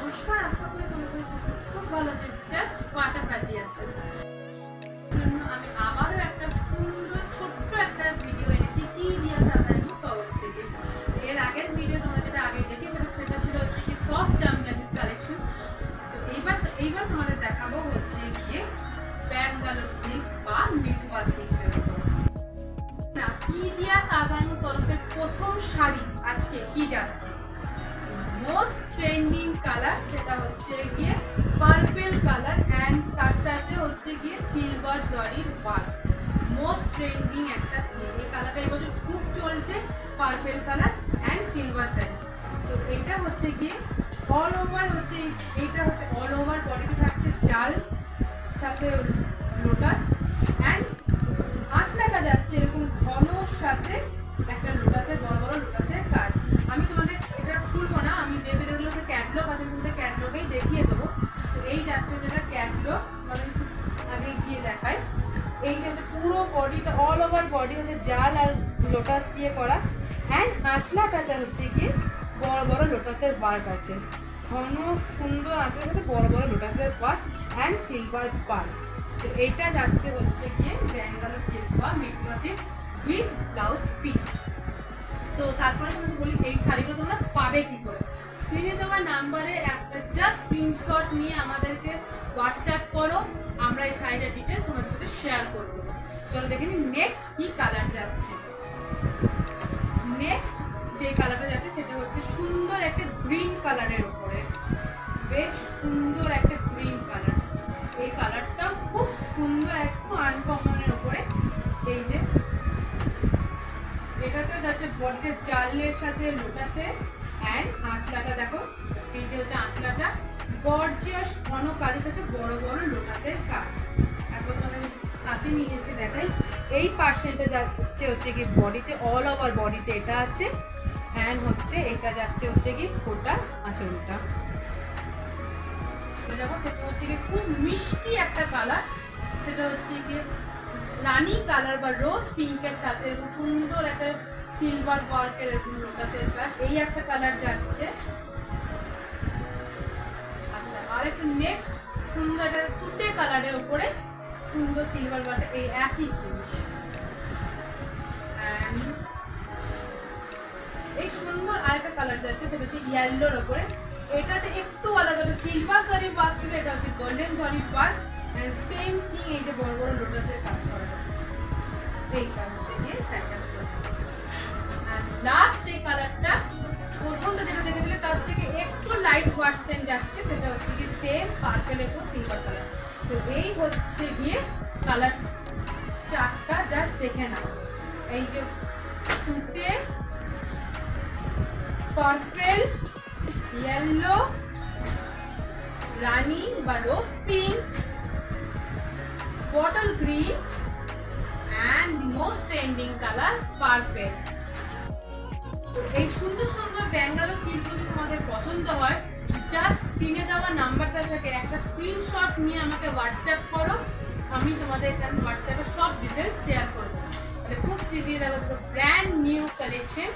নমস্কার, আশা করি তোমার সবাই খুব ভালো আছে। জাস্ট ফাটাফাটি আছে। আমি আবারও একটা সুন্দর ছোট্ট একটা ভিডিও এনেছি কি দিয়া সাজানো তরফ থেকে। এর আগের ভিডিও তোমরা যেটা আগে দেখে ফেলেছো সেটা ছিল হচ্ছে কি সফট জামদানি কালেকশন। তো এইবার তোমাদের দেখাবো হচ্ছে গিয়ে ব্যাঙ্গালোর সিল্ক বা মিঠুয়া সিল্কের উপর। না, কি দিয়া সাজানো তরফের প্রথম শাড়ি আজকে কি যাচ্ছে, মোস্ট ট্রেন্ডিং কালার, সেটা হচ্ছে গিয়ে পার্পল কালার অ্যান্ড তার সাথে হচ্ছে গিয়ে সিলভার জরির ওয়ার্ক। মোস্ট ট্রেন্ডিং একটা পিস, এই কালারটা এবছর খুব চলছে, পার্পল কালার অ্যান্ড সিলভার জরি। তো এটা হচ্ছে গিয়ে অল ওভার হচ্ছে, এইটা হচ্ছে অল ওভার বডিতে থাকছে জাল, সাথে লোটাস অ্যান্ড আঁচলাটা যাচ্ছে এরকম ঘনর সাথে একটা লোটাসের বড় বড় লোটাসের কাজ। আমি তোমাদের এটা খুলবো না, আমি যেহেতু এগুলো ক্যাটলগ আছে তোমাদের ক্যাটলগেই দেখিয়ে দেবো। তো এই যাচ্ছে যেটা ক্যাটলগ, মানে আগে গিয়ে দেখাই। এই যে পুরো বডিটা অল ওভার বডি হচ্ছে জাল আর লোটাস দিয়ে করা, অ্যান্ড আঁচলাটাতে হচ্ছে গিয়ে বড় বড় লোটাসের ওয়ার্ক আছে, ঘন সুন্দর আঁচলার সাথে বড় বড় লোটাসের ওয়ার্ক অ্যান্ড সিলভার পার্ক। তো এইটা যাচ্ছে হচ্ছে গিয়ে ব্যাঙ্গালোর সিল্ক বা মিঠুয়া সিল্ক উইথ ব্লাউজ পিস। তো তারপরে তোমাকে বলি এই শাড়িগুলো তোমরা পাবে কি করে। স্ক্রিনে দেওয়া নাম্বারে একটা জাস্ট স্ক্রিনশট নিয়ে আমাদেরকে হোয়াটসঅ্যাপ করো, আমরা এই শাড়িটার ডিটেলস তোমাদের সাথে শেয়ার করে দেবো। চলো দেখে নিই নেক্সট কি কালার যাচ্ছে। নেক্সট যে কালারটা যাচ্ছে সেটা হচ্ছে সুন্দর একটা গ্রিন কালারের উপরে, বেশ সুন্দর একটা গ্রিন কালার। এই কালারটাও খুব সুন্দর, একটু আনকমনের উপরে। এই যে এটাতেও যাচ্ছে বডিতে জালের সাথে লোটাসে অ্যান্ড আঁচলাটা দেখো, এই যে হচ্ছে আঁচলাটা গর্জিয়াস ঘন কাজের সাথে বড় বড় লোটাসের কাজ। এখন তোমাদের কাছে নিয়ে এসে দেখাই। এই পার্সেন্টটা যাচ্ছে হচ্ছে কি বডিতে অল ওভার বডিতে এটা আছে, অ্যান্ড হচ্ছে এটা যাচ্ছে হচ্ছে কি গোটা আঁচলটা। দেখো সেটা হচ্ছে কি খুব মিষ্টি একটা কালার, সেটা হচ্ছে কি রানী কালার বা রোজ পিঙ্কের সাথে এরকম সুন্দর একটা সিলভার ওয়ার্কের এরকম লোটাসের কাজ, এই একটা কালার যাচ্ছে। আচ্ছা, আর একটা নেক্সট সুন্দর একটা তুতে কালারের উপরে সুন্দর সিলভার ওয়ার্কের এই একই জিনিস। এই সুন্দর আরেকটা কালার যাচ্ছে, সেটা হচ্ছে ইয়েলোর উপরে। এটাতে একটু আলাদা, সিলভার জরি ওয়ার্ক ছিল, এটা হচ্ছে গোল্ডেন জরি ওয়ার্ক এন্ড সেম থিং। এই যে বড় বড় লোটাসের কাজ করা যাচ্ছে, এইটা হচ্ছে গিয়ে সেকেন্ড। আর লাস্ট এই কালারটা প্রথমটা যেটা দেখেছিলে তার থেকে একটু লাইট ভার্সন যাচ্ছে, সেটা হচ্ছে কি সেম পার্পলের উপর সিলভার কালার। তো এই হচ্ছে গিয়ে কালার চারটা, জাস্ট দেখে নাও। এই যে তুতে, পার্পল, ইয়েলো, রানী বা রোজ pink, bottle green and the most trending color purple। তো এই সুন্দর সুন্দর ব্যাঙ্গালোর সিল্ক যদি তোমাদের পছন্দ হয়, জাস্ট স্ক্রিনে দেওয়া নাম্বারটা থেকে একটা স্ক্রিনশট নিয়ে আমাকে হোয়াটসঅ্যাপ করো, আমি তোমাদের হোয়াটসঅ্যাপে সব ডিটেলস শেয়ার করবো। তাহলে খুব শীঘ্রই দেবো ব্র্যান্ড নিউ কালেকশন